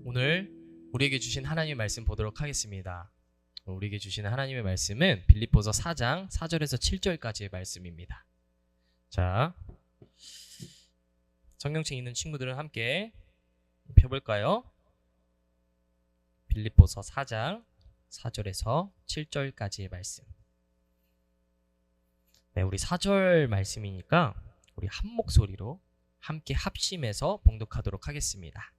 오늘 우리에게 주신 하나님의 말씀 보도록 하겠습니다. 우리에게 주시는 하나님의 말씀은 빌립보서 4장 4절에서 7절까지의 말씀입니다. 자, 성경책 있는 친구들은 함께 펴볼까요? 빌립보서 4장 4절에서 7절까지의 말씀. 네, 우리 4절 말씀이니까 우리 한 목소리로 함께 합심해서 봉독하도록 하겠습니다.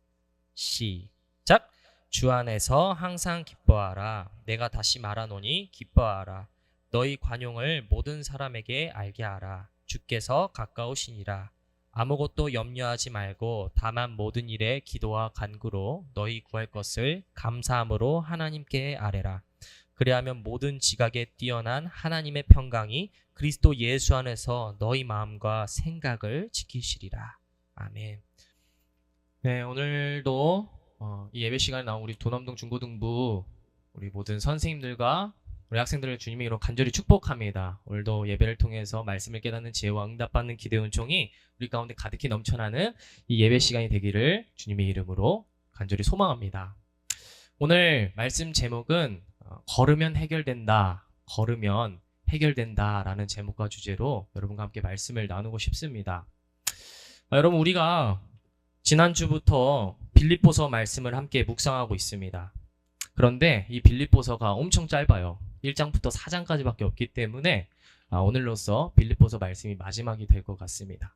시작! 주 안에서 항상 기뻐하라. 내가 다시 말하노니 기뻐하라. 너희 관용을 모든 사람에게 알게 하라. 주께서 가까우시니라. 아무것도 염려하지 말고 다만 모든 일에 기도와 간구로 너희 구할 것을 감사함으로 하나님께 아뢰라. 그리하면 모든 지각에 뛰어난 하나님의 평강이 그리스도 예수 안에서 너희 마음과 생각을 지키시리라. 아멘. 네, 오늘도 이 예배 시간에 나온 우리 도남동 중고등부 우리 모든 선생님들과 우리 학생들을 주님의 이름으로 간절히 축복합니다. 오늘도 예배를 통해서 말씀을 깨닫는 지혜와 응답받는 기대의 은총이 우리 가운데 가득히 넘쳐나는 이 예배 시간이 되기를 주님의 이름으로 간절히 소망합니다. 오늘 말씀 제목은 걸으면 해결된다, 걸으면 해결된다 라는 제목과 주제로 여러분과 함께 말씀을 나누고 싶습니다. 여러분, 우리가 지난주부터 빌립보서 말씀을 함께 묵상하고 있습니다. 그런데 이 빌립보서가 엄청 짧아요. 1장부터 4장까지밖에 없기 때문에 오늘로써 빌립보서 말씀이 마지막이 될 것 같습니다.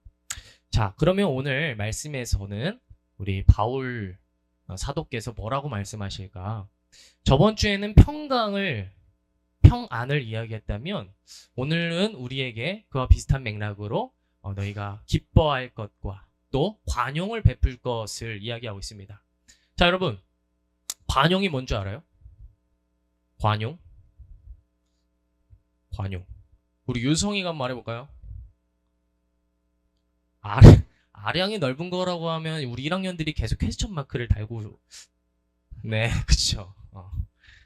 자, 그러면 오늘 말씀에서는 우리 바울 사도께서 뭐라고 말씀하실까? 저번 주에는 평안을 이야기했다면 오늘은 우리에게 그와 비슷한 맥락으로 너희가 기뻐할 것과 또 관용을 베풀 것을 이야기하고 있습니다. 자, 여러분, 관용이 뭔 줄 알아요? 관용. 우리 유성이가 한번 말해볼까요? 아량이 넓은 거라고 하면 우리 1학년들이 계속 퀘스천 마크를 달고, 네, 그쵸.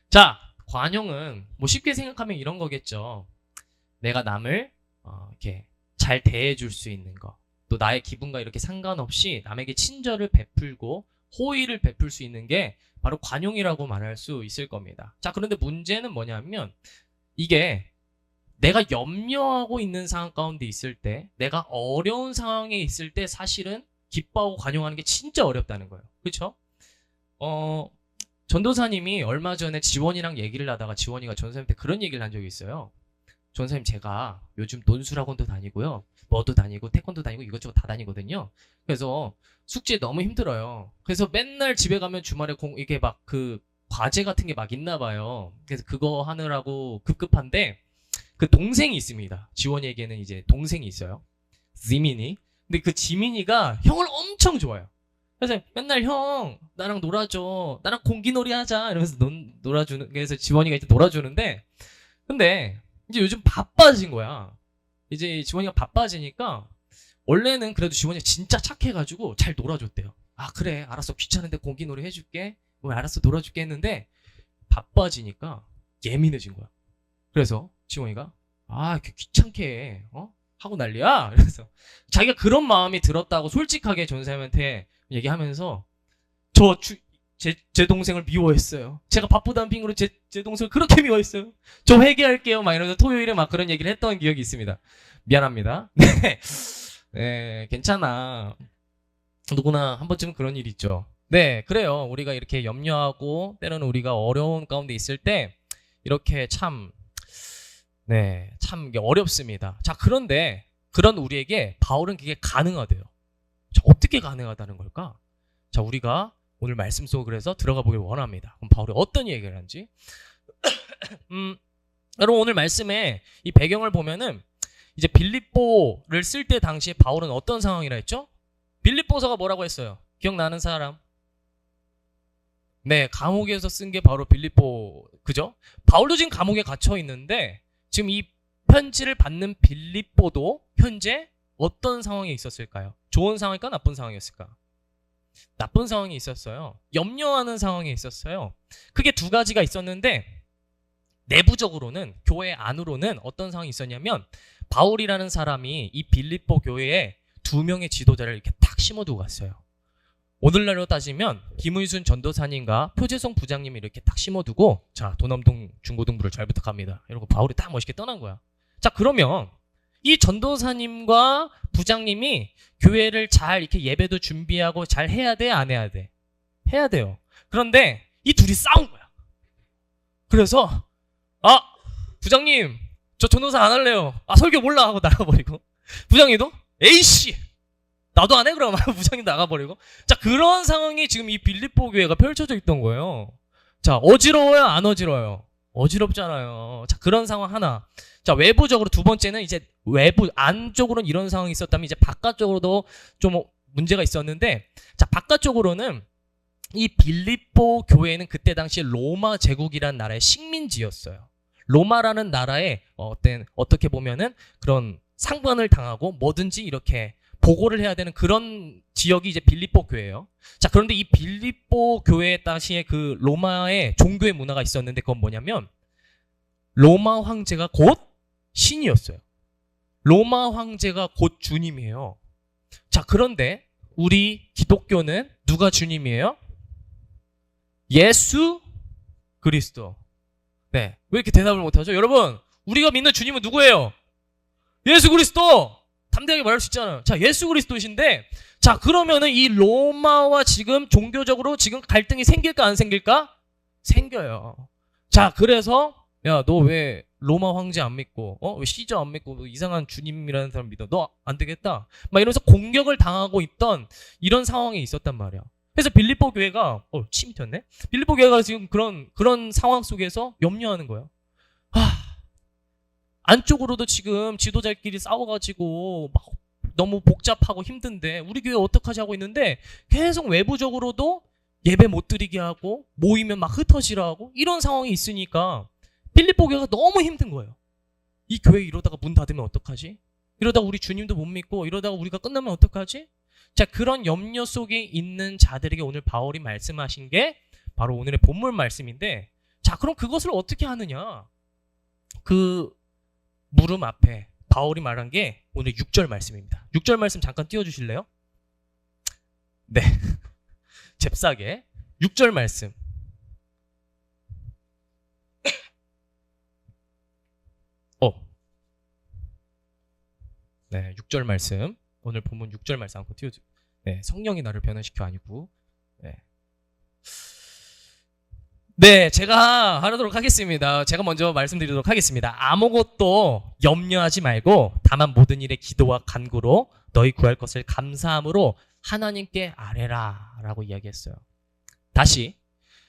자, 관용은 뭐 쉽게 생각하면 이런 거겠죠. 내가 남을 이렇게 잘 대해줄 수 있는 거, 또 나의 기분과 이렇게 상관없이 남에게 친절을 베풀고 호의를 베풀 수 있는 게 바로 관용이라고 말할 수 있을 겁니다. 자, 그런데 문제는 뭐냐면 이게 내가 염려하고 있는 상황 가운데 있을 때, 내가 어려운 상황에 있을 때 사실은 기뻐하고 관용하는 게 진짜 어렵다는 거예요. 그렇죠? 전도사님이 얼마 전에 지원이랑 얘기를 하다가 지원이가 전도사님한테 그런 얘기를 한 적이 있어요. 전도사님, 제가 요즘 논술학원도 다니고요, 뭐도 다니고 태권도 다니고 이것저것 다 다니거든요. 그래서 숙제 너무 힘들어요. 그래서 맨날 집에 가면 주말에 이게 막 그 과제 같은 게 막 있나 봐요. 그래서 그거 하느라고 급급한데 그 동생이 있습니다. 지원이에게는 이제 동생이 있어요. 지민이. 근데 그 지민이가 형을 엄청 좋아해요. 그래서 맨날 형 나랑 놀아줘, 나랑 공기놀이 하자 이러면서 놀아주는. 그래서 지원이가 이제 놀아주는데, 근데 이제 요즘 바빠진 거야. 이제 지원이가 바빠지니까 원래는 그래도 지원이가 진짜 착해가지고 잘 놀아줬대요. 아, 그래 알았어, 귀찮은데 공기놀이 해줄게, 뭐 알았어 놀아줄게 했는데 바빠지니까 예민해진 거야. 그래서 지원이가 이렇게 귀찮게 해, 하고 난리야. 그래서 자기가 그런 마음이 들었다고 솔직하게 전사님한테 얘기하면서 제 동생을 미워했어요. 제가 바쁘다는 핑계로 제 동생을 그렇게 미워했어요. 저 회개할게요 막 이러면서 토요일에 막 그런 얘기를 했던 기억이 있습니다. 미안합니다. 네, 괜찮아. 누구나 한 번쯤은 그런 일 있죠. 네, 그래요. 우리가 이렇게 염려하고 때로는 우리가 어려운 가운데 있을 때 이렇게 참 이게 어렵습니다. 자, 그런데 그런 우리에게 바울은 그게 가능하대요. 자, 어떻게 가능하다는 걸까? 자, 우리가 오늘 말씀 속으로 해서 들어가 보길 원합니다. 그럼 바울이 어떤 얘기를 하는지. 여러분, 오늘 말씀에 이 배경을 보면은 이제 빌립보를 쓸 때 당시에 바울은 어떤 상황이라 했죠? 빌립보서가 뭐라고 했어요? 기억나는 사람? 네, 감옥에서 쓴 게 바로 빌립보, 그죠? 바울도 지금 감옥에 갇혀 있는데 지금 이 편지를 받는 빌립보도 현재 어떤 상황에 있었을까요? 좋은 상황일까, 나쁜 상황이었을까? 나쁜 상황이 있었어요. 염려하는 상황에 있었어요. 그게 두 가지가 있었는데, 내부적으로는, 교회 안으로는 어떤 상황이 있었냐면, 바울이라는 사람이 이 빌립보 교회에 2명의 지도자를 이렇게 탁 심어두고 갔어요. 오늘날로 따지면 김의순 전도사님과 표재성 부장님이 이렇게 딱 심어두고 자 도남동 중고등부를 잘 부탁합니다 이러고 바울이 딱 멋있게 떠난 거야. 자 그러면 이 전도사님과 부장님이 교회를 잘 이렇게 예배도 준비하고 잘 해야 돼 안 해야 돼? 해야 돼요. 그런데 이 둘이 싸운 거야. 그래서 부장님 저 전도사 안 할래요. 설교 몰라 하고 나가버리고 부장님도 에이씨 나도 안 해 그럼 부장님 나가버리고 자 그런 상황이 지금 이 빌립보 교회가 펼쳐져 있던 거예요. 자 어지러워요 안 어지러워요? 어지럽잖아요. 자 그런 상황 하나. 자 외부적으로 두 번째는 이제 외부 안쪽으로는 이런 상황이 있었다면 이제 바깥쪽으로도 좀 문제가 있었는데 자 바깥쪽으로는 이 빌립보 교회는 그때 당시 로마 제국이라는 나라의 식민지였어요. 로마라는 나라에 어떻게 보면은 그런 상관을 당하고 뭐든지 이렇게 보고를 해야 되는 그런 지역이 이제 빌립보 교회예요. 자, 그런데 이 빌립보 교회 당시에 그 로마의 종교의 문화가 있었는데 그건 뭐냐면 로마 황제가 곧 신이었어요. 로마 황제가 곧 주님이에요. 자, 그런데 우리 기독교는 누가 주님이에요? 예수 그리스도. 네. 왜 이렇게 대답을 못하죠? 여러분, 우리가 믿는 주님은 누구예요? 예수 그리스도! 담대하게 말할 수 있잖아요. 자, 예수 그리스도이신데, 자, 그러면은 이 로마와 지금 종교적으로 지금 갈등이 생길까 안 생길까? 생겨요. 자, 그래서, 야, 너 왜 로마 황제 안 믿고, 왜 시저 안 믿고, 이상한 주님이라는 사람 믿어? 너 안 되겠다. 막 이러면서 공격을 당하고 있던 이런 상황이 있었단 말이야. 그래서 빌립보 교회가, 침이 튀었네? 빌립보 교회가 지금 그런 상황 속에서 염려하는 거예요. 안쪽으로도 지금 지도자끼리 싸워가지고 막 너무 복잡하고 힘든데 우리 교회 어떡하지 하고 있는데 계속 외부적으로도 예배 못 드리게 하고 모이면 막 흩어지라 하고 이런 상황이 있으니까 빌립보 교회가 너무 힘든 거예요. 이 교회 이러다가 문 닫으면 어떡하지? 이러다가 우리 주님도 못 믿고 이러다가 우리가 끝나면 어떡하지? 자, 그런 염려 속에 있는 자들에게 오늘 바울이 말씀하신 게 바로 오늘의 본문 말씀인데 자, 그럼 그것을 어떻게 하느냐? 그 물음 앞에 바울이 말한 게 오늘 6절 말씀입니다. 6절 말씀 잠깐 띄워주실래요? 네. 잽싸게 6절 말씀. 네, 6절 말씀. 오늘 본문 6절 말씀 한번 띄워주. 네, 성령이 나를 변화시켜 아니고. 네, 제가 하도록 하겠습니다. 제가 먼저 말씀드리도록 하겠습니다. 아무것도 염려하지 말고 다만 모든 일에 기도와 간구로 너희 구할 것을 감사함으로 하나님께 아뢰라 라고 이야기했어요. 다시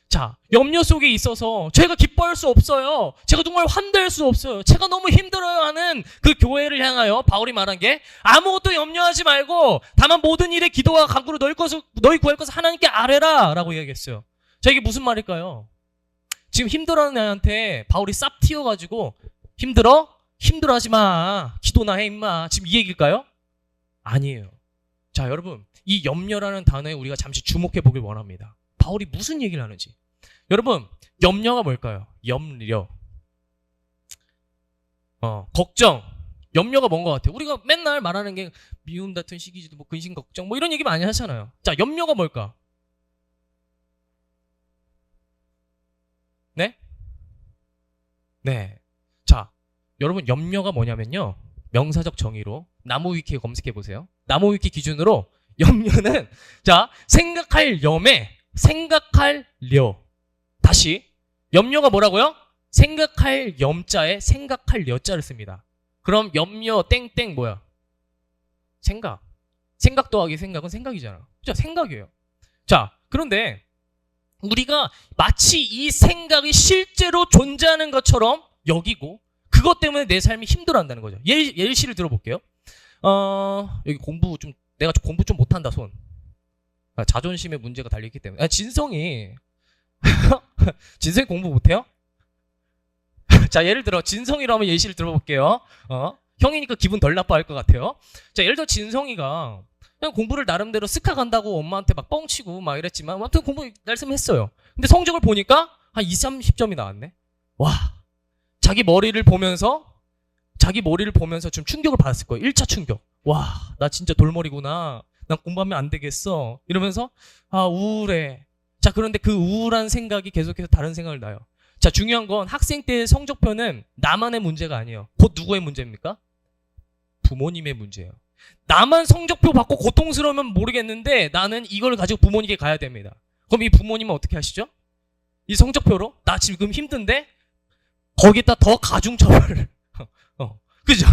자, 염려 속에 있어서 제가 기뻐할 수 없어요. 제가 정말 환대할 수 없어요. 제가 너무 힘들어요 하는 그 교회를 향하여 바울이 말한 게 아무것도 염려하지 말고 다만 모든 일에 기도와 간구로 너희 구할 것을 하나님께 아뢰라 라고 이야기했어요. 자, 이게 무슨 말일까요? 지금 힘들어하는 애한테 바울이 쌉 튀어가지고 힘들어? 힘들어하지 마. 기도나 해 임마. 지금 이 얘기일까요? 아니에요. 자, 여러분 이 염려라는 단어에 우리가 잠시 주목해 보길 원합니다. 바울이 무슨 얘기를 하는지. 여러분 염려가 뭘까요? 염려. 걱정. 염려가 뭔 것 같아요? 우리가 맨날 말하는 게 미움 같은 시기지도 뭐 근심 걱정 뭐 이런 얘기 많이 하잖아요. 자, 염려가 뭘까? 네? 네. 자, 여러분 염려가 뭐냐면요. 명사적 정의로 나무 위키에 검색해 보세요. 나무 위키 기준으로 염려는 자, 생각할 염에 생각할 려. 다시 염려가 뭐라고요? 생각할 염자에 생각할 려자를 씁니다. 그럼 염려 땡땡 뭐야? 생각. 생각 더하기 생각은 생각이잖아. 그죠? 생각이에요. 자, 그런데 우리가 마치 이 생각이 실제로 존재하는 것처럼 여기고 그것 때문에 내 삶이 힘들어한다는 거죠. 예시를 들어볼게요. 여기 내가 공부 좀 못한다 손. 자존심의 문제가 달려있기 때문에. 진성이 공부 못해요? 자, 예를 들어 진성이라면 예시를 들어볼게요. 형이니까 기분 덜 나빠할 것 같아요. 자, 예를 들어 진성이가 그냥 공부를 나름대로 스카 간다고 엄마한테 막 뻥치고 막 이랬지만 아무튼 공부 열심히 했어요. 근데 성적을 보니까 한 20, 30점이 나왔네. 와, 자기 머리를 보면서 좀 충격을 받았을 거예요. 1차 충격. 와, 나 진짜 돌머리구나. 난 공부하면 안 되겠어. 이러면서 아 우울해. 자 그런데 그 우울한 생각이 계속해서 다른 생각을 낳아요. 자 중요한 건 학생 때의 성적표는 나만의 문제가 아니에요. 곧 누구의 문제입니까? 부모님의 문제예요. 나만 성적표 받고 고통스러우면 모르겠는데 나는 이걸 가지고 부모님께 가야 됩니다. 그럼 이 부모님은 어떻게 하시죠? 이 성적표로 나 지금 힘든데 거기다 더 가중처벌을 그죠?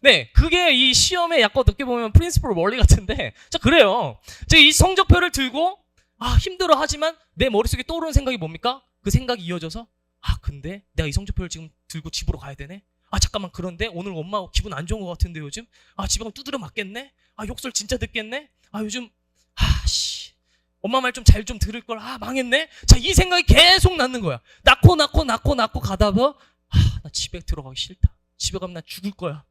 네, 그게 이 시험에 약간 어떻게 보면 프린시플 원리 같은데 자 그래요. 제가 이 성적표를 들고 아 힘들어 하지만 내 머릿속에 떠오르는 생각이 뭡니까? 그 생각이 이어져서 아 근데 내가 이 성적표를 지금 들고 집으로 가야 되네? 아 잠깐만 그런데 오늘 엄마 기분 안 좋은 것 같은데 요즘? 아 집에 가면 두드려 맞겠네? 아 욕설 진짜 듣겠네? 아 요즘 아씨 엄마 말 좀 잘 좀 들을 걸. 아 망했네. 자 이 생각이 계속 낳는 거야. 낳고 가다가 나 집에 들어가기 싫다. 집에 가면 나 죽을 거야.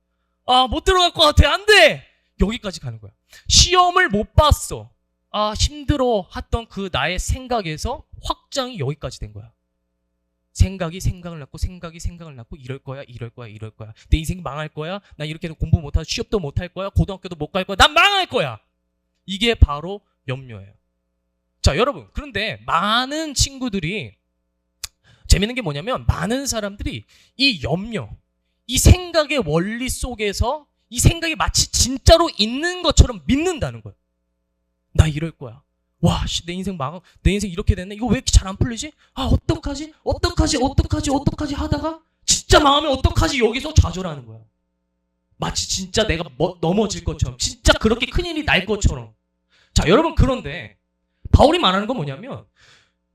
아 못 들어갈 것 같아. 안 돼. 여기까지 가는 거야. 시험을 못 봤어. 아 힘들어 했던 그 나의 생각에서 확장이 여기까지 된 거야. 생각이 생각을 낳고 이럴 거야. 내 인생이 망할 거야. 나 이렇게 공부 못하고 취업도 못할 거야. 고등학교도 못 갈 거야. 난 망할 거야. 이게 바로 염려예요. 자 여러분 그런데 많은 친구들이 재밌는 게 뭐냐면 많은 사람들이 이 염려, 이 생각의 원리 속에서 이 생각이 마치 진짜로 있는 것처럼 믿는다는 거예요. 나 이럴 거야. 와, 내 인생 내 인생 이렇게 됐네. 이거 왜 이렇게 잘 안 풀리지? 아, 어떡하지 하다가 진짜 망하면 어떡하지? 여기서 좌절하는 거야. 마치 진짜 내가 넘어질 것처럼, 진짜 그렇게 큰일이 날 것처럼. 자, 여러분 그런데 바울이 말하는 건 뭐냐면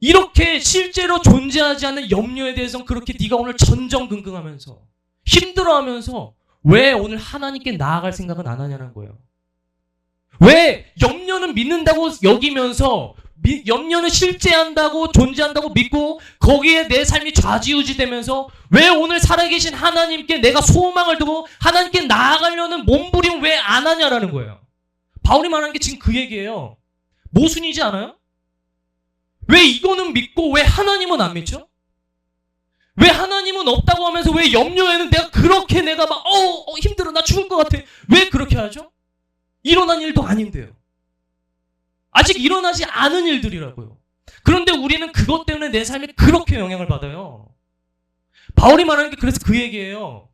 이렇게 실제로 존재하지 않는 염려에 대해서는 그렇게 네가 오늘 전전긍긍하면서 힘들어하면서 왜 오늘 하나님께 나아갈 생각은 안 하냐는 거예요. 왜 염려는 믿는다고 여기면서 염려는 실제한다고 존재한다고 믿고 거기에 내 삶이 좌지우지되면서 왜 오늘 살아계신 하나님께 내가 소망을 두고 하나님께 나아가려는 몸부림 왜 안 하냐라는 거예요. 바울이 말하는 게 지금 그 얘기예요. 모순이지 않아요? 왜 이거는 믿고 왜 하나님은 안 믿죠? 왜 하나님은 없다고 하면서 왜 염려에는 내가 그렇게 내가 막 힘들어 나 죽을 것 같아 왜 그렇게 하죠? 일어난 일도 아닌데요. 아직 일어나지 않은 일들이라고요. 그런데 우리는 그것 때문에 내 삶이 그렇게 영향을 받아요. 바울이 말하는 게 그래서 그 얘기예요.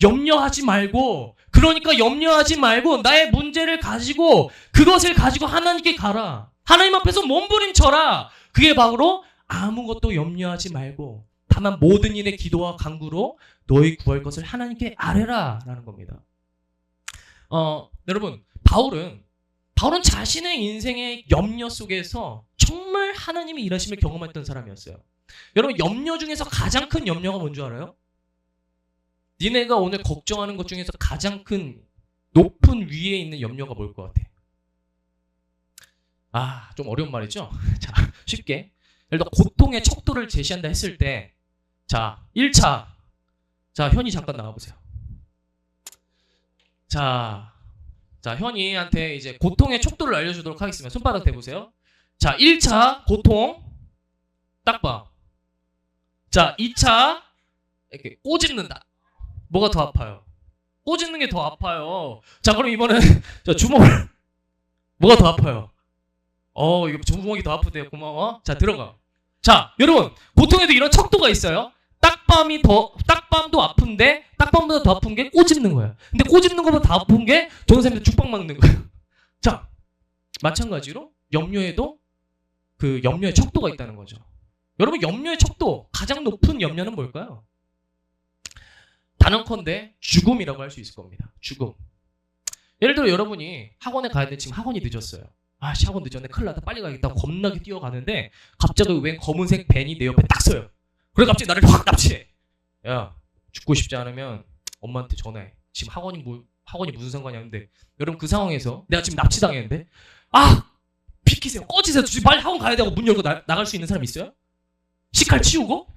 염려하지 말고 그러니까 염려하지 말고 나의 문제를 가지고 그것을 가지고 하나님께 가라. 하나님 앞에서 몸부림쳐라. 그게 바로 아무것도 염려하지 말고 다만 모든 일의 기도와 간구로 너희 구할 것을 하나님께 아뢰라 라는 겁니다. 여러분 바울은 자신의 인생의 염려 속에서 정말 하나님의 일하심을 경험했던 사람이었어요. 여러분 염려 중에서 가장 큰 염려가 뭔지 알아요? 니네가 오늘 걱정하는 것 중에서 가장 큰 높은 위에 있는 염려가 뭘 것 같아? 좀 어려운 말이죠? 자, 쉽게 예를 들어 고통의 척도를 제시한다 했을 때 자, 1차 자, 현이 잠깐 나와보세요. 자, 현이한테 이제 고통의 척도를 알려주도록 하겠습니다. 손바닥 대보세요. 자, 1차 고통 딱 봐. 자, 2차 이렇게 꼬집는다. 뭐가 더 아파요? 꼬집는 게 더 아파요. 자, 그럼 이번엔 주먹을 뭐가 더 아파요? 이거 주먹이 더 아프대요. 고마워. 자, 들어가. 자, 여러분 고통에도 이런 척도가 있어요. 딱밤도 아픈데 딱밤보다 더 아픈 게 꼬집는 거예요. 근데 꼬집는 것보다 더 아픈 게 전선생님한테 죽박 맞는 거예요. 자, 마찬가지로 염려에도 그 염려의 척도가 있다는 거죠. 여러분 염려의 척도 가장 높은 염려는 뭘까요? 단언컨대 죽음이라고 할 수 있을 겁니다. 죽음. 예를 들어 여러분이 학원에 가야 돼. 지금 학원이 늦었어요. 학원 늦었네. 큰일 났다. 빨리 가야겠다. 겁나게 뛰어가는데 갑자기 웬 검은색 밴이 내 옆에 딱 서요. 그래 갑자기 나를 확 납치해. 야, 죽고 싶지 않으면 엄마한테 전화해. 지금 학원이 무슨 상관이야. 근데 여러분 그 상황에서 내가 지금 납치당했는데 비키세요. 꺼지세요. 지금 빨리 학원 가야 되고 문 열고 나갈 수 있는 사람 있어요? 식칼 치우고?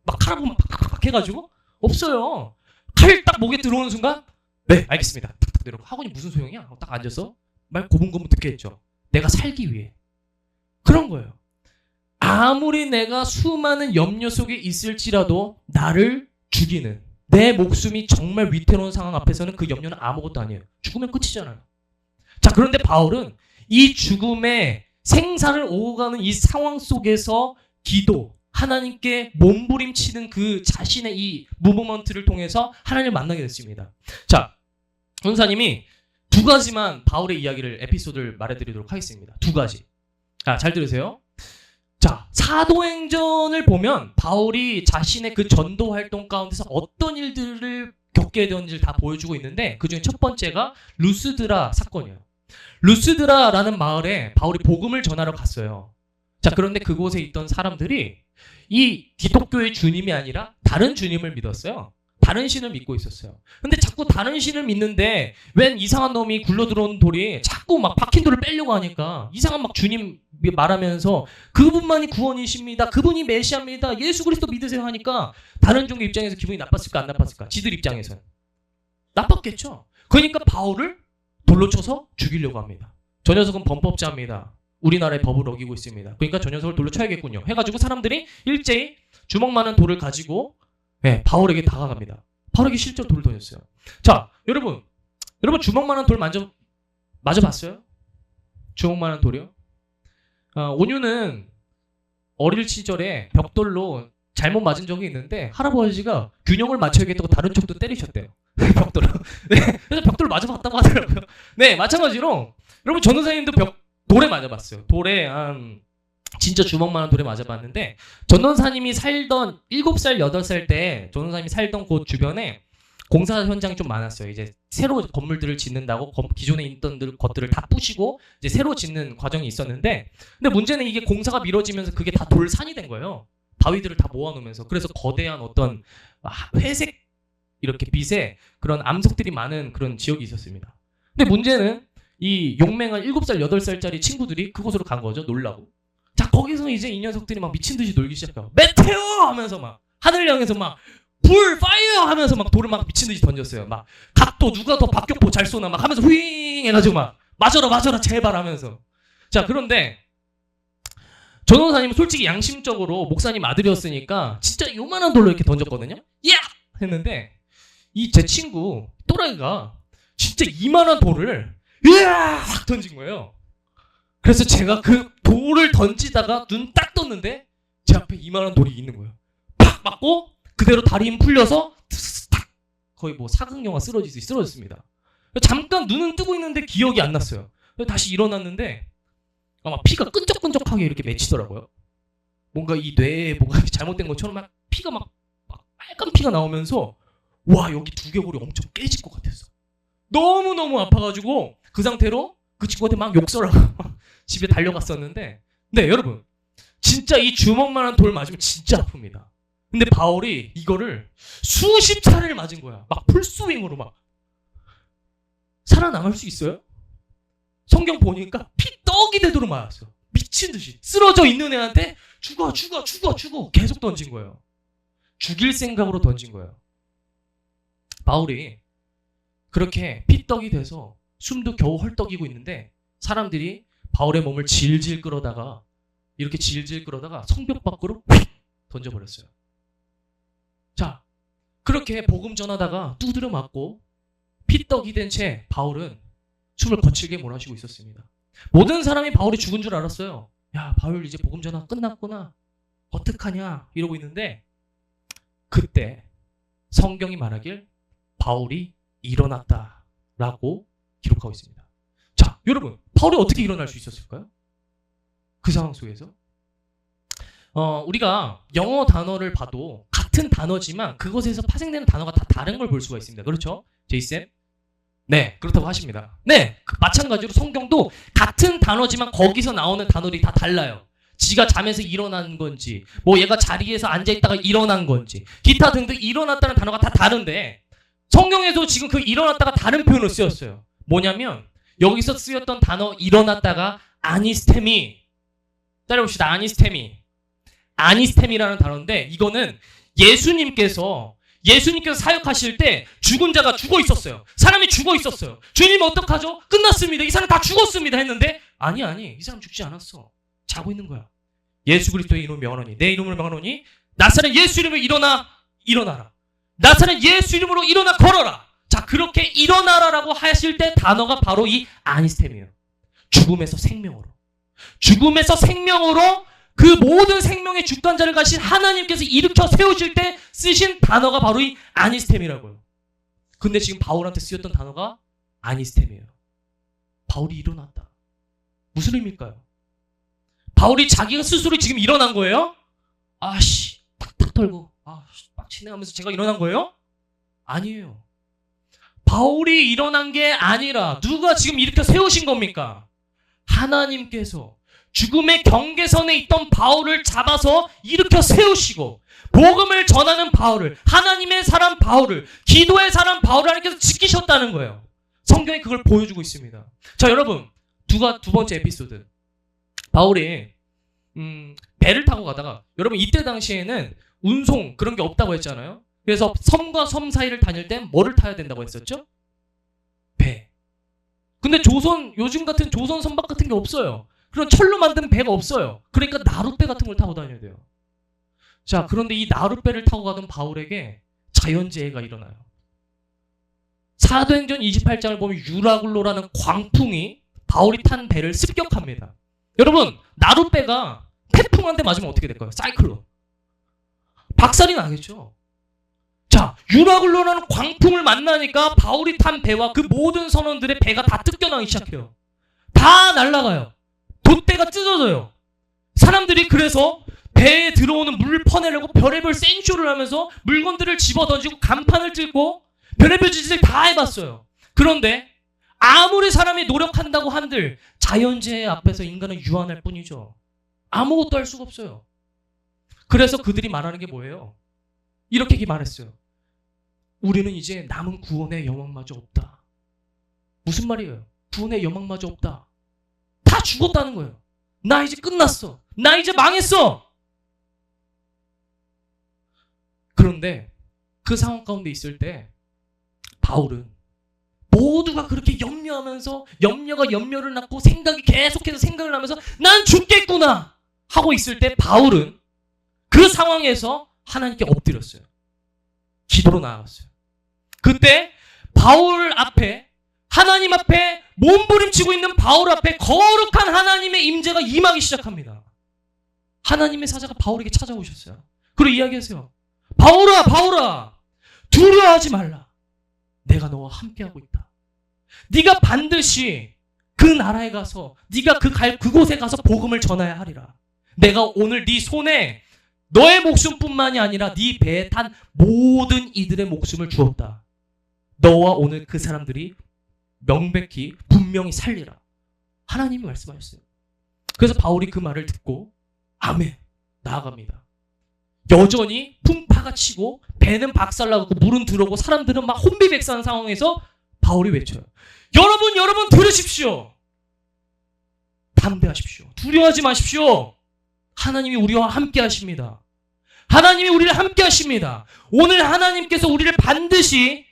막 칼 보면 팍팍 해가지고? 없어요. 칼 딱 목에 들어오는 순간 네 알겠습니다. 여러분 학원이 무슨 소용이야? 딱 앉아서 말 고분고분 듣겠죠. 내가 살기 위해. 그런 거예요. 아무리 내가 수많은 염려 속에 있을지라도 나를 죽이는 내 목숨이 정말 위태로운 상황 앞에서는 그 염려는 아무것도 아니에요. 죽으면 끝이잖아요. 자, 그런데 바울은 이 죽음의 생사를 오가는 이 상황 속에서 기도, 하나님께 몸부림치는 그 자신의 이 무브먼트를 통해서 하나님을 만나게 됐습니다. 자, 전사님이 두 가지만 바울의 이야기를 에피소드를 말해드리도록 하겠습니다. 두 가지. 잘 들으세요. 자, 사도행전을 보면 바울이 자신의 그 전도 활동 가운데서 어떤 일들을 겪게 되었는지를 다 보여주고 있는데 그중에 첫 번째가 루스드라 사건이에요. 루스드라라는 마을에 바울이 복음을 전하러 갔어요. 자, 그런데 그곳에 있던 사람들이 이 기독교의 주님이 아니라 다른 주님을 믿었어요. 다른 신을 믿고 있었어요. 근데 자꾸 다른 신을 믿는데 웬 이상한 놈이 굴러들어온 돌이 자꾸 막 박힌 돌을 빼려고 하니까 이상한 막 주님 말하면서 그분만이 구원이십니다. 그분이 메시아입니다. 예수 그리스도 믿으세요 하니까 다른 종교 입장에서 기분이 나빴을까 안 나빴을까? 지들 입장에서는 나빴겠죠. 그러니까 바울을 돌로 쳐서 죽이려고 합니다. 저 녀석은 범법자입니다. 우리나라의 법을 어기고 있습니다. 그러니까 저 녀석을 돌로 쳐야겠군요. 해가지고 사람들이 일제히 주먹 많은 돌을 가지고 바울에게 다가갑니다. 바울에게 실제로 돌을 던졌어요. 자, 여러분 주먹 많은 돌 맞아봤어요? 주먹 많은 돌이요? 온유는 어릴 시절에 벽돌로 잘못 맞은 적이 있는데 할아버지가 균형을 맞춰야겠다고 다른 쪽도 때리셨대요. 벽돌로. 네, 그래서 벽돌 맞아봤다고 하더라고요. 네, 마찬가지로 여러분 전도사님도 돌에 맞아봤어요. 돌에 진짜 주먹만한 돌에 맞아봤는데 전도사님이 살던 7살, 8살 때 전도사님이 살던 곳 주변에 공사 현장이 좀 많았어요. 이제 새로 건물들을 짓는다고 기존에 있던 것들을 다 부시고 이제 새로 짓는 과정이 있었는데 근데 문제는 이게 공사가 미뤄지면서 그게 다 돌산이 된 거예요. 바위들을 다 모아놓으면서. 그래서 거대한 어떤 회색 이렇게 빛의 그런 암석들이 많은 그런 지역이 있었습니다. 근데 문제는 이 용맹한 7살, 8살짜리 친구들이 그곳으로 간 거죠. 놀라고. 자, 거기서 이제 이 녀석들이 막 미친 듯이 놀기 시작해요. 메테오 하면서 막 하늘 향해서 막 불, 파이어 하면서 막 돌을 막 미친 듯이 던졌어요. 막 각도 누가 더 박격포 잘 쏘나 막 하면서 휘잉 해가지고 막 맞아라 제발 하면서. 자, 그런데 전도사님은 솔직히 양심적으로 목사님 아들이었으니까 진짜 요만한 돌로 이렇게 던졌거든요. 야! 했는데 이 제 친구 또라이가 진짜 이만한 돌을 으아! 확 던진 거예요. 그래서 제가 그 돌을 던지다가 눈 딱 떴는데 제 앞에 이만한 돌이 있는 거예요. 팍 맞고 그대로 다리 힘 풀려서 탁 거의 뭐 사극영화 쓰러지듯이 쓰러졌습니다. 잠깐 눈은 뜨고 있는데 기억이 안 났어요. 다시 일어났는데 아마 피가 끈적끈적하게 이렇게 맺히더라고요. 뭔가 이 뇌에 뭐가 잘못된 것처럼 막 피가 막 빨간 피가 나오면서 와, 여기 두개골이 엄청 깨질 것 같았어. 너무너무 아파가지고 그 상태로 그 친구한테 막 욕설하고 집에 달려갔었는데 네, 여러분 진짜 이 주먹만한 돌 맞으면 진짜 아픕니다. 근데 바울이 이거를 수십 차례를 맞은 거야. 막 풀스윙으로 막. 살아남을 수 있어요? 성경 보니까 피 떡이 되도록 맞았어. 미친 듯이. 쓰러져 있는 애한테 죽어 계속 던진 거예요. 죽일 생각으로 던진 거예요. 바울이 그렇게 피떡이 돼서 숨도 겨우 헐떡이고 있는데 사람들이 바울의 몸을 질질 끌어다가 이렇게 질질 끌어다가 성벽 밖으로 휙 던져버렸어요. 자, 그렇게 복음 전하다가 두드려 맞고 피떡이 된 채 바울은 숨을 거칠게 몰아쉬고 있었습니다. 모든 사람이 바울이 죽은 줄 알았어요. 야, 바울 이제 복음 전화 끝났구나. 어떡하냐 이러고 있는데 그때 성경이 말하길 바울이 일어났다라고 기록하고 있습니다. 자, 여러분 바울이 어떻게 일어날 수 있었을까요? 그 상황 속에서 우리가 영어 단어를 봐도 같은 단어지만 그것에서 파생되는 단어가 다 다른 걸 볼 수가 있습니다. 그렇죠? 제이쌤? 네, 그렇다고 하십니다. 네, 마찬가지로 성경도 같은 단어지만 거기서 나오는 단어들이 다 달라요. 지가 잠에서 일어난 건지, 뭐 얘가 자리에서 앉아있다가 일어난 건지, 기타 등등 일어났다는 단어가 다 다른데 성경에도 지금 그 일어났다가 다른 표현을 쓰였어요. 뭐냐면 여기서 쓰였던 단어 일어났다가 아니스테미, 따라봅시다. 아니스테미라는 단어인데 이거는 예수님께서 사역하실 때 죽은 자가 죽어 있었어요. 사람이 죽어 있었어요. 주님 어떡하죠? 끝났습니다. 이 사람 다 죽었습니다 했는데 아니 이 사람 죽지 않았어. 자고 있는 거야. 예수 그리스도의 이름을 명하노니 내 이름을 명하노니 나사렛 예수 이름으로 일어나라. 나사렛 예수 이름으로 일어나 걸어라. 자, 그렇게 일어나라라고 하실 때 단어가 바로 이 아니스템이에요. 죽음에서 생명으로. 죽음에서 생명으로 그 모든 생명의 주권자를 가신 하나님께서 일으켜 세우실 때 쓰신 단어가 바로 이 아니스템이라고요. 근데 지금 바울한테 쓰였던 단어가 아니스템이에요. 바울이 일어났다. 무슨 의미일까요? 바울이 자기가 스스로 지금 일어난 거예요? 아씨, 탁탁 털고, 빡치네 하면서 제가 일어난 거예요? 아니에요. 바울이 일어난 게 아니라 누가 지금 일으켜 세우신 겁니까? 하나님께서 죽음의 경계선에 있던 바울을 잡아서 일으켜 세우시고 복음을 전하는 바울을, 하나님의 사람 바울을, 기도의 사람 바울을 하나님께서 지키셨다는 거예요. 성경이 그걸 보여주고 있습니다. 자, 여러분, 두 번째 에피소드. 바울이 배를 타고 가다가, 여러분 이때 당시에는 운송 그런 게 없다고 했잖아요. 그래서 섬과 섬 사이를 다닐 땐 뭐를 타야 된다고 했었죠? 배. 근데 요즘 같은 조선 선박 같은 게 없어요. 그런 철로 만든 배가 없어요. 그러니까 나룻배 같은 걸 타고 다녀야 돼요. 자, 그런데 이 나룻배를 타고 가던 바울에게 자연재해가 일어나요. 사도행전 28장을 보면 유라굴로라는 광풍이 바울이 탄 배를 습격합니다. 여러분, 나룻배가 태풍한테 맞으면 어떻게 될까요? 사이클론. 박살이 나겠죠. 자, 유라굴로라는 광풍을 만나니까 바울이 탄 배와 그 모든 선원들의 배가 다 뜯겨나기 시작해요. 다 날아가요. 돛대가 찢어져요. 사람들이 그래서 배에 들어오는 물을 퍼내려고 별의별 생쇼를 하면서 물건들을 집어던지고 간판을 뜯고 별의별 짓을 다 해봤어요. 그런데 아무리 사람이 노력한다고 한들 자연재해 앞에서 인간은 유한할 뿐이죠. 아무것도 할 수가 없어요. 그래서 그들이 말하는 게 뭐예요? 이렇게 말했어요. 우리는 이제 남은 구원의 여망마저 없다. 무슨 말이에요? 구원의 여망마저 없다. 다 죽었다는 거예요. 나 이제 끝났어. 나 이제 망했어. 그런데 그 상황 가운데 있을 때 바울은 모두가 그렇게 염려하면서 염려가 염려를 낳고 생각이 계속해서 생각을 하면서 난 죽겠구나 하고 있을 때 바울은 그 상황에서 하나님께 엎드렸어요. 기도로 나아갔어요. 그때 바울 앞에, 하나님 앞에 몸부림치고 있는 바울 앞에 거룩한 하나님의 임재가 임하기 시작합니다. 하나님의 사자가 바울에게 찾아오셨어요. 그리고 이야기하세요. 바울아, 바울아, 두려워하지 말라. 내가 너와 함께하고 있다. 네가 반드시 그 나라에 가서 네가 그곳에 가서 복음을 전해야 하리라. 내가 오늘 네 손에 너의 목숨뿐만이 아니라 네 배에 탄 모든 이들의 목숨을 주었다. 너와 오늘 그 사람들이 명백히 분명히 살리라. 하나님이 말씀하셨어요. 그래서 바울이 그 말을 듣고 아멘 나아갑니다. 여전히 풍파가 치고 배는 박살나고 물은 들어오고 사람들은 막 혼비백산한 상황에서 바울이 외쳐요. 여러분 들으십시오. 담대하십시오. 두려워하지 마십시오. 하나님이 우리와 함께 하십니다. 하나님이 우리를 함께 하십니다. 오늘 하나님께서 우리를 반드시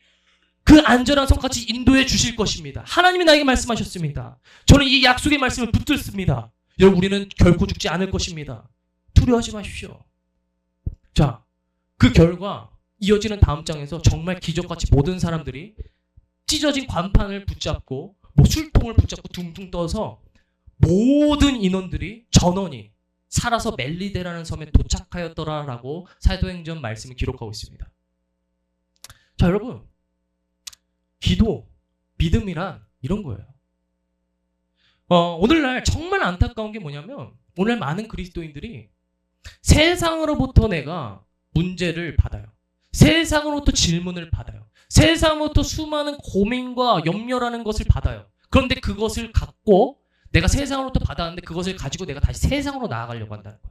그 안전한 성까지 인도해 주실 것입니다. 하나님이 나에게 말씀하셨습니다. 저는 이 약속의 말씀을 붙들습니다. 여러분, 우리는 결코 죽지 않을 것입니다. 두려워하지 마십시오. 자, 그 결과 이어지는 다음 장에서 정말 기적같이 모든 사람들이 찢어진 관판을 붙잡고 술통을 붙잡고 둥둥 떠서 모든 인원들이 전원이 살아서 멜리데라는 섬에 도착하였더라라고 사도행전 말씀을 기록하고 있습니다. 자, 여러분, 기도, 믿음이란 이런 거예요. 오늘날 정말 안타까운 게 뭐냐면 오늘 많은 그리스도인들이 세상으로부터 내가 문제를 받아요. 세상으로부터 질문을 받아요. 세상으로부터 수많은 고민과 염려라는 것을 받아요. 그런데 그것을 갖고 내가 세상으로부터 받았는데 그것을 가지고 내가 다시 세상으로 나아가려고 한다는 거예요.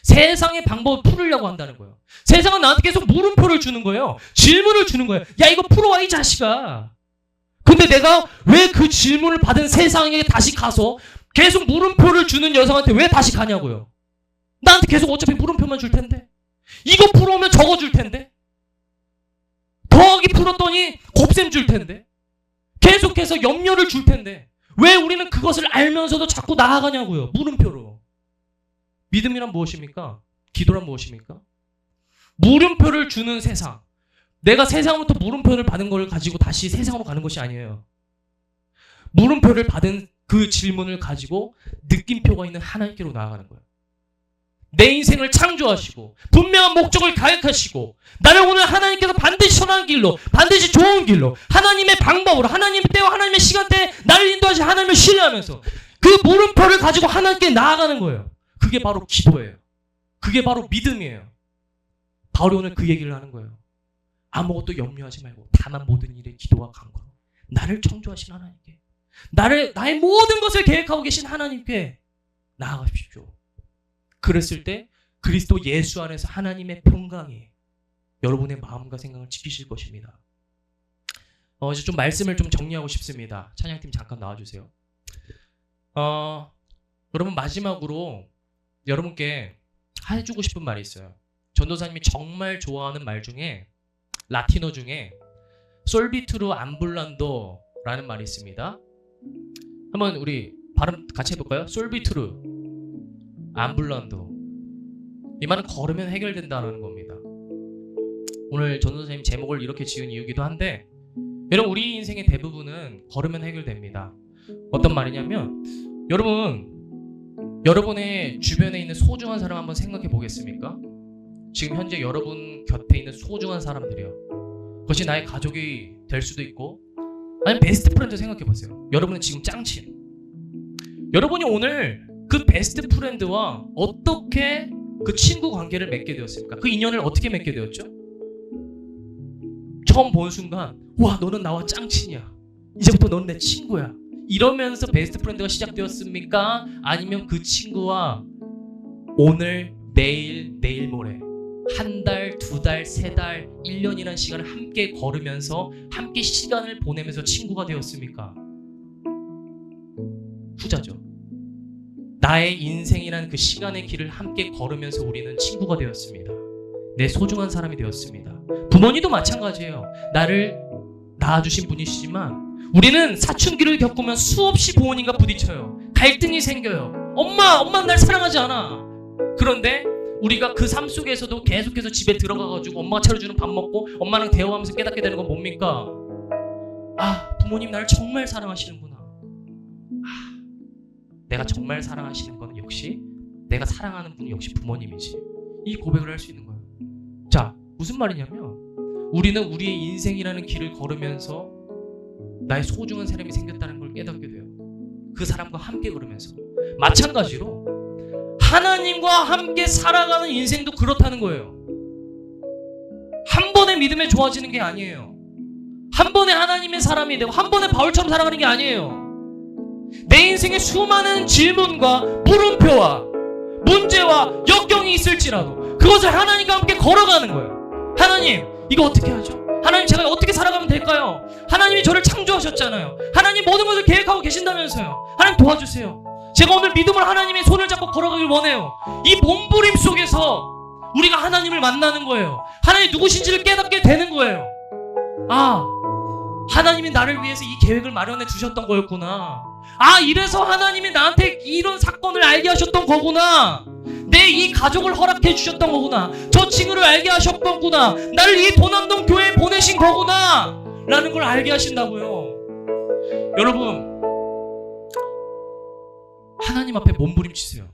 세상의 방법을 풀으려고 한다는 거예요. 세상은 나한테 계속 물음표를 주는 거예요. 질문을 주는 거예요. 야, 이거 풀어와 이 자식아. 근데 내가 왜 그 질문을 받은 세상에 다시 가서 계속 물음표를 주는 여성한테 왜 다시 가냐고요. 나한테 계속 어차피 물음표만 줄 텐데. 이거 풀어오면 저거 줄 텐데. 더하기 풀었더니 곱셈 줄 텐데. 계속해서 염려를 줄 텐데. 왜 우리는 그것을 알면서도 자꾸 나아가냐고요. 물음표로. 믿음이란 무엇입니까? 기도란 무엇입니까? 물음표를 주는 세상. 내가 세상으로부터 물음표를 받은 걸 가지고 다시 세상으로 가는 것이 아니에요. 물음표를 받은 그 질문을 가지고 느낌표가 있는 하나님께로 나아가는 거예요. 내 인생을 창조하시고 분명한 목적을 가획하시고 나를 오늘 하나님께서 반드시 선한 길로, 반드시 좋은 길로, 하나님의 방법으로, 하나님의 때와 하나님의 시간대에 나를 인도하신 하나님을 신뢰하면서 그 물음표를 가지고 하나님께 나아가는 거예요. 그게 바로 기도예요. 그게 바로 믿음이에요. 바울이 오늘 그 얘기를 하는 거예요. 아무것도 염려하지 말고 다만 모든 일에 기도와 간구로 나를 창조하신 하나님께, 나의 모든 것을 계획하고 계신 하나님께 나아가십시오. 그랬을 때 그리스도 예수 안에서 하나님의 평강이 여러분의 마음과 생각을 지키실 것입니다. 이제 좀 말씀을 좀 정리하고 싶습니다. 찬양팀 잠깐 나와주세요. 여러분 마지막으로 여러분께 해주고 싶은 말이 있어요. 전도사님이 정말 좋아하는 말 중에 라틴어 중에 솔비투르 암불란도라는 말이 있습니다. 한번 우리 발음 같이 해볼까요? 솔비투르 암불란도. 이 말은 걸으면 해결된다는 겁니다. 오늘 전도사님 제목을 이렇게 지은 이유기도 한데, 여러분 우리 인생의 대부분은 걸으면 해결됩니다. 어떤 말이냐면, 여러분의 주변에 있는 소중한 사람 한번 생각해 보겠습니까? 지금 현재 여러분 곁에 있는 소중한 사람들이요. 그것이 나의 가족이 될 수도 있고, 아니면 베스트 프렌드 생각해 보세요. 여러분은 지금 짱친. 여러분이 오늘 그 베스트 프렌드와 어떻게 그 친구 관계를 맺게 되었습니까? 그 인연을 어떻게 맺게 되었죠? 처음 본 순간, 와, 너는 나와 짱친이야. 이제부터 너는 내 친구야. 이러면서 베스트 프렌드가 시작되었습니까? 아니면 그 친구와 오늘, 내일 모레 한 달, 두 달, 세 달, 1년이라는 시간을 함께 걸으면서 함께 시간을 보내면서 친구가 되었습니까? 후자죠. 나의 인생이라는 그 시간의 길을 함께 걸으면서 우리는 친구가 되었습니다. 내 소중한 사람이 되었습니다. 부모님도 마찬가지예요. 나를 낳아주신 분이시지만 우리는 사춘기를 겪으면 수없이 부모님과 부딪혀요. 갈등이 생겨요. 엄마는 날 사랑하지 않아. 그런데 우리가 그 삶 속에서도 계속해서 집에 들어가가지고 엄마가 차려주는 밥 먹고 엄마랑 대화하면서 깨닫게 되는 건 뭡니까? 부모님 나를 정말 사랑하시는구나. 내가 정말 사랑하시는 건 역시 내가 사랑하는 분이 역시 부모님이지. 이 고백을 할 수 있는 거예요. 자, 무슨 말이냐면 우리는 우리의 인생이라는 길을 걸으면서 나의 소중한 사람이 생겼다는 걸 깨닫게 돼요. 그 사람과 함께 걸으면서. 마찬가지로 하나님과 함께 살아가는 인생도 그렇다는 거예요. 한 번에 믿음에 좋아지는 게 아니에요. 한 번에 하나님의 사람이 되고 한 번에 바울처럼 살아가는 게 아니에요. 내 인생에 수많은 질문과 물음표와 문제와 역경이 있을지라도 그것을 하나님과 함께 걸어가는 거예요. 하나님, 이거 어떻게 하죠? 하나님, 제가 어떻게 살아가면 될까요? 하나님이 저를 창조하셨잖아요. 하나님 모든 것을 계획하고 계신다면서요. 하나님 도와주세요. 제가 오늘 믿음으로 하나님의 손을 잡고 걸어가길 원해요. 이 몸부림 속에서 우리가 하나님을 만나는 거예요. 하나님 누구신지를 깨닫게 되는 거예요. 하나님이 나를 위해서 이 계획을 마련해 주셨던 거였구나. 이래서 하나님이 나한테 이런 사건을 알게 하셨던 거구나. 내 이 가족을 허락해 주셨던 거구나. 저 친구를 알게 하셨던구나. 나를 이 도남동 교회에 보내신 거구나 라는 걸 알게 하신다고요. 여러분, 하나님 앞에 몸부림치세요.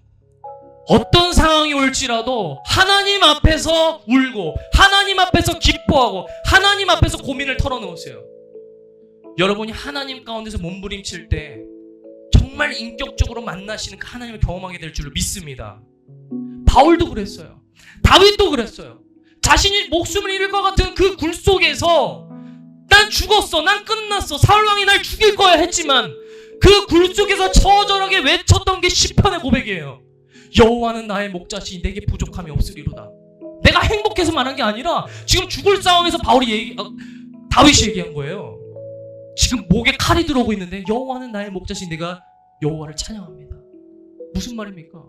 어떤 상황이 올지라도 하나님 앞에서 울고 하나님 앞에서 기뻐하고 하나님 앞에서 고민을 털어놓으세요. 여러분이 하나님 가운데서 몸부림칠 때 정말 인격적으로 만나시는 그 하나님을 경험하게 될 줄로 믿습니다. 바울도 그랬어요. 다윗도 그랬어요. 자신이 목숨을 잃을 것 같은 그 굴 속에서 난 죽었어, 난 끝났어, 사울왕이 날 죽일 거야 했지만 그 굴 속에서 처절하게 외쳤던 게 시편의 고백이에요. 여호와는 나의 목자시니 내게 부족함이 없으리로다. 내가 행복해서 말한 게 아니라 지금 죽을 상황에서 다윗이 얘기한 거예요. 지금 목에 칼이 들어오고 있는데 여호와는 나의 목자시니 내가 여호와를 찬양합니다. 무슨 말입니까?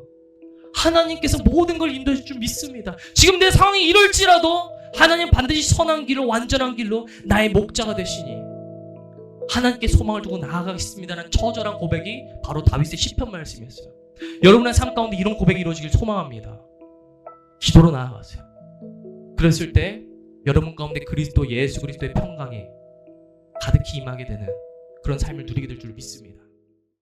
하나님께서 모든 걸 인도해 줄 줄 믿습니다. 지금 내 상황이 이럴지라도 하나님 반드시 선한 길로, 완전한 길로 나의 목자가 되시니 하나님께 소망을 두고 나아가겠습니다라는 처절한 고백이 바로 다윗의 시편 말씀이었어요. 여러분의 삶 가운데 이런 고백이 이루어지길 소망합니다. 기도로 나아가세요. 그랬을 때 여러분 가운데 그리스도 예수 그리스도의 평강이 가득히 임하게 되는 그런 삶을 누리게 될 줄 믿습니다.